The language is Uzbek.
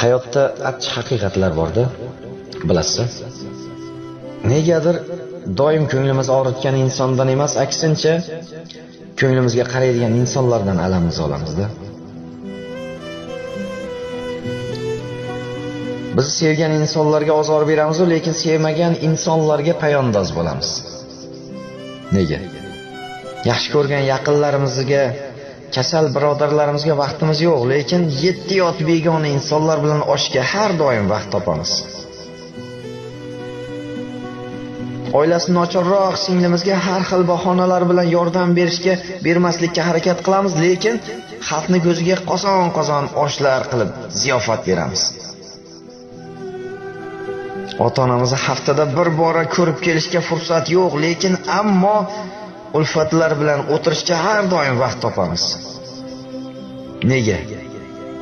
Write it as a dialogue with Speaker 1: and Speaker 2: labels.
Speaker 1: Hayotda achchiq haqiqatlar borda, bilasiz. Negadir doim ko'nglimizni og'ritgan insondan emas, aksincha ko'nglimizga qaraydigan insonlardan alamimizni olamizda. Biz sevgan insonlarga ozor beramiz, lekin sevmagan insonlarga poyandoz bo'lamiz. Nega? Yaxshi ko'rgan yaqinlarimizga, kasal birodarlarimizga vaqtimiz yo'q, lekin 7 yot begona insonlar bilan oshga har doim vaqt topamiz. Oilasi nochorroq singlimizga har xil bahonalar bilan yordam bermaslikka harakat qilamiz, lekin xalqning ko'ziga qozon-qozon oshlar qilib ziyofat beramiz. Ota-onamizni haftada bir bora ko'rib kelishga fursat yo'q, lekin ammo ulfatlar bilan o'tirishga har doim vaqt topamiz. Nega?